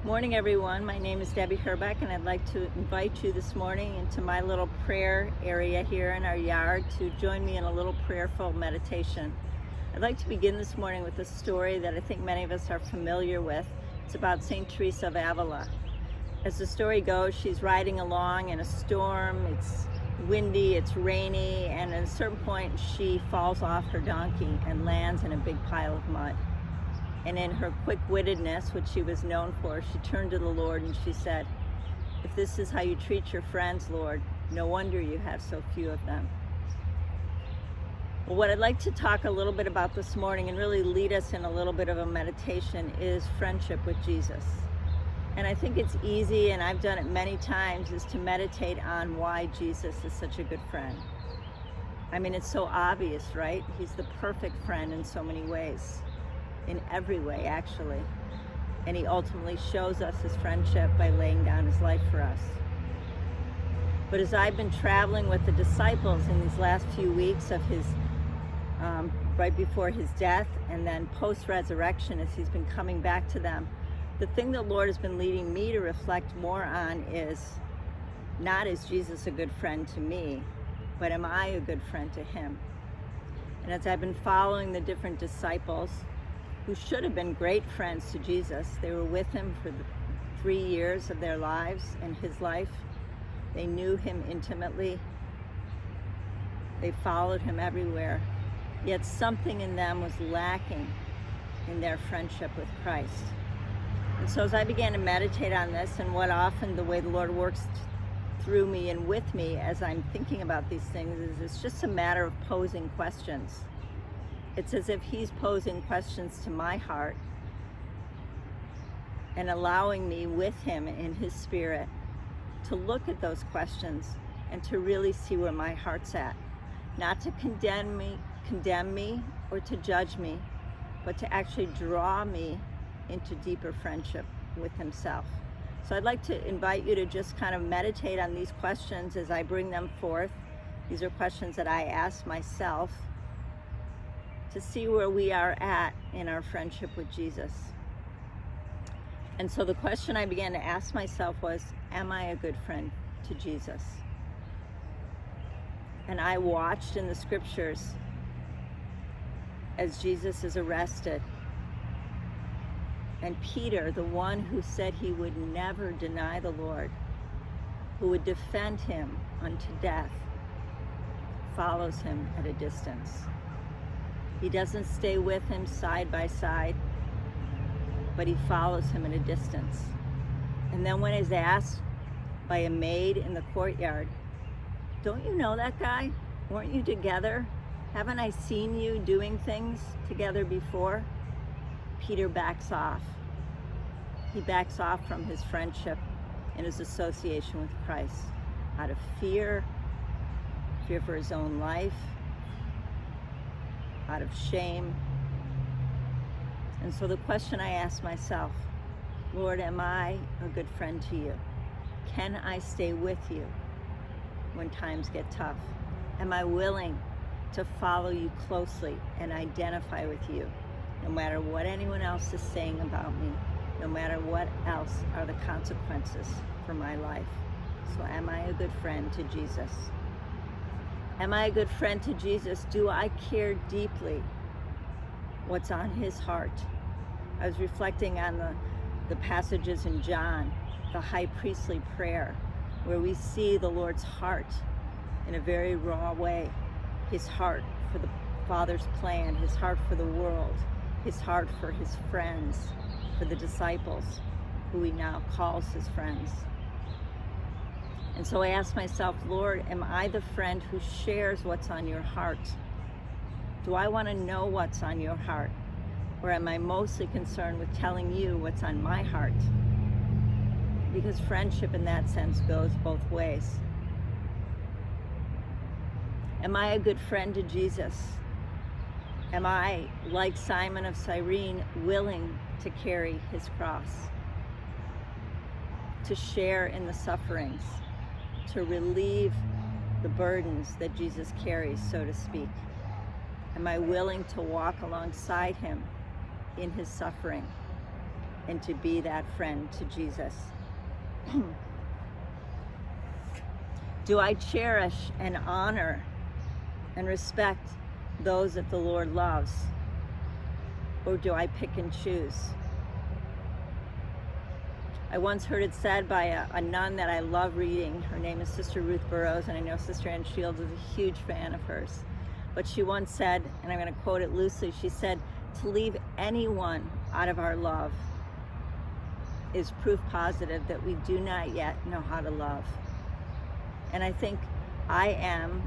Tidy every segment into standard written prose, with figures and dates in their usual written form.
Morning, everyone. My name is Debbie Herbeck, and I'd like to invite you this morning into my little prayer area here in our yard to join me in a little prayerful meditation. I'd like to begin this morning with a story that I think many of us are familiar with. It's about St. Teresa of Avila. As the story goes, she's riding along in a storm. It's windy, it's rainy, and at a certain point she falls off her donkey and lands in a big pile of mud. And in her quick-wittedness, which she was known for, she turned to the Lord and she said, "If this is how you treat your friends, Lord, no wonder you have so few of them." Well, what I'd like to talk a little bit about this morning and really lead us in a little bit of a meditation is friendship with Jesus. And I think it's easy, and I've done it many times, is to meditate on why Jesus is such a good friend. I mean, it's so obvious, right? He's the perfect friend in so many ways. In every way, actually. And he ultimately shows us his friendship by laying down his life for us. But as I've been traveling with the disciples in these last few weeks of his, right before his death and then post-resurrection, as he's been coming back to them, the thing the Lord has been leading me to reflect more on is, not is Jesus a good friend to me, but am I a good friend to him? And as I've been following the different disciples, who should have been great friends to Jesus. They were with him for the 3 years of their lives and his life. They knew him intimately. They followed him everywhere. Yet something in them was lacking in their friendship with Christ. And so as I began to meditate on this, and what often the way the Lord works through me and with me as I'm thinking about these things is it's just a matter of posing questions. It's as if he's posing questions to my heart and allowing me with him in his spirit to look at those questions and to really see where my heart's at. Not to condemn me or to judge me, but to actually draw me into deeper friendship with himself. So I'd like to invite you to just kind of meditate on these questions as I bring them forth. These are questions that I ask myself to see where we are at in our friendship with Jesus. And so the question I began to ask myself was, am I a good friend to Jesus? And I watched in the scriptures as Jesus is arrested, and Peter, the one who said he would never deny the Lord, who would defend him unto death, follows him at a distance. He doesn't stay with him side by side, but he follows him at a distance. And then when he's asked by a maid in the courtyard, "Don't you know that guy? Weren't you together? Haven't I seen you doing things together before?" Peter backs off. He backs off from his friendship and his association with Christ out of fear for his own life, out of shame. And so the question I ask myself, Lord, am I a good friend to you? Can I stay with you when times get tough? Am I willing to follow you closely and identify with you, no matter what anyone else is saying about me, no matter what else are the consequences for my life? So am I a good friend to Jesus? Am I a good friend to Jesus? Do I care deeply what's on his heart? I was reflecting on the passages in John, the high priestly prayer, where we see the Lord's heart in a very raw way. His heart for the Father's plan, his heart for the world, his heart for his friends, for the disciples, who he now calls his friends. And so I ask myself, Lord, am I the friend who shares what's on your heart? Do I want to know what's on your heart? Or am I mostly concerned with telling you what's on my heart? Because friendship in that sense goes both ways. Am I a good friend to Jesus? Am I, like Simon of Cyrene, willing to carry his cross? To share in the sufferings? To relieve the burdens that Jesus carries, so to speak? Am I willing to walk alongside him in his suffering? and to be that friend to Jesus? Do I cherish and honor and respect those that the Lord loves? Or do I pick and choose? I once heard it said by a nun that I love reading. Her name is Sister Ruth Burroughs, and I know Sister Ann Shields is a huge fan of hers. But she once said, and I'm going to quote it loosely, she said, "To leave anyone out of our love is proof positive that we do not yet know how to love." And I think I am,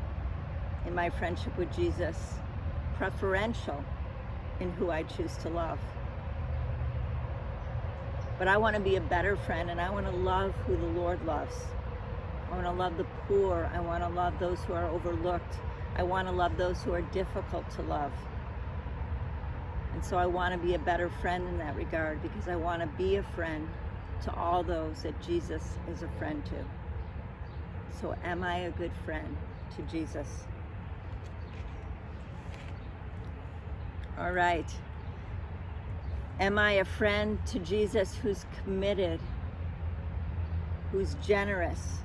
in my friendship with Jesus, preferential in who I choose to love. But I want to be a better friend, and I want to love who the Lord loves. I want to love the poor. I want to love those who are overlooked. I want to love those who are difficult to love. And so I want to be a better friend in that regard, because I want to be a friend to all those that Jesus is a friend to. So am I a good friend to Jesus? All right. Am I a friend to Jesus who's committed, who's generous,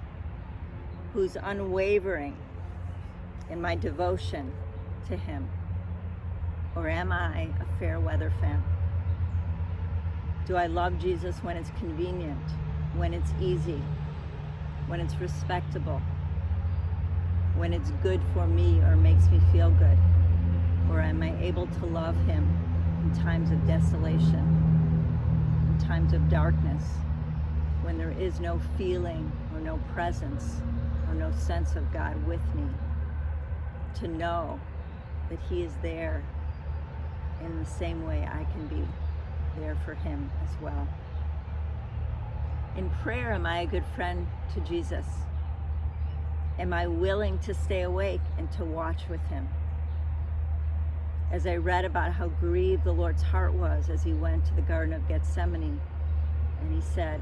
who's unwavering in my devotion to him? Or am I a fair weather fan? Do I love Jesus when it's convenient, when it's easy, when it's respectable, when it's good for me or makes me feel good? Or am I able to love him in times of desolation, in times of darkness, when there is no feeling or no presence or no sense of God with me, to know that he is there in the same way I can be there for him as well? In prayer, am I a good friend to Jesus? Am I willing to stay awake and to watch with him? As I read about how grieved the Lord's heart was as he went to the Garden of Gethsemane, and he said,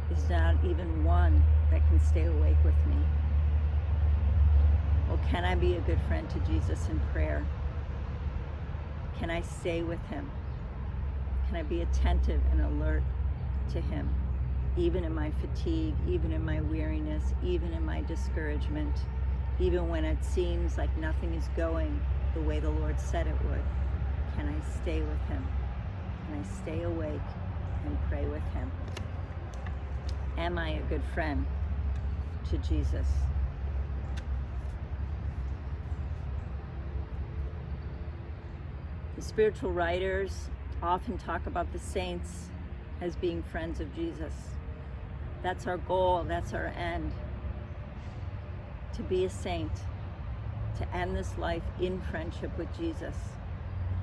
"Is not even one that can stay awake with me." Well, can I be a good friend to Jesus in prayer? Can I stay with him? Can I be attentive and alert to him, even in my fatigue, even in my weariness, even in my discouragement, even when it seems like nothing is going the way the Lord said it would? Can I stay with him? Can I stay awake and pray with him? Am I a good friend to Jesus? The spiritual writers often talk about the saints as being friends of Jesus. That's our goal, that's our end. To be a saint, to end this life in friendship with Jesus.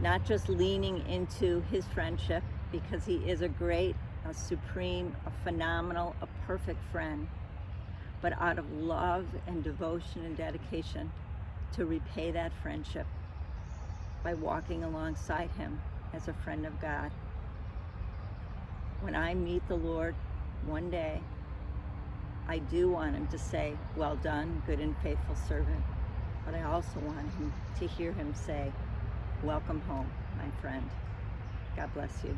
Not just leaning into his friendship, because he is a great, a supreme, a phenomenal, a perfect friend, but out of love and devotion and dedication to repay that friendship by walking alongside him as a friend of God. When I meet the Lord one day, I do want him to say, "Well done, good and faithful servant." But I also want him to hear him say, "Welcome home, my friend." God bless you.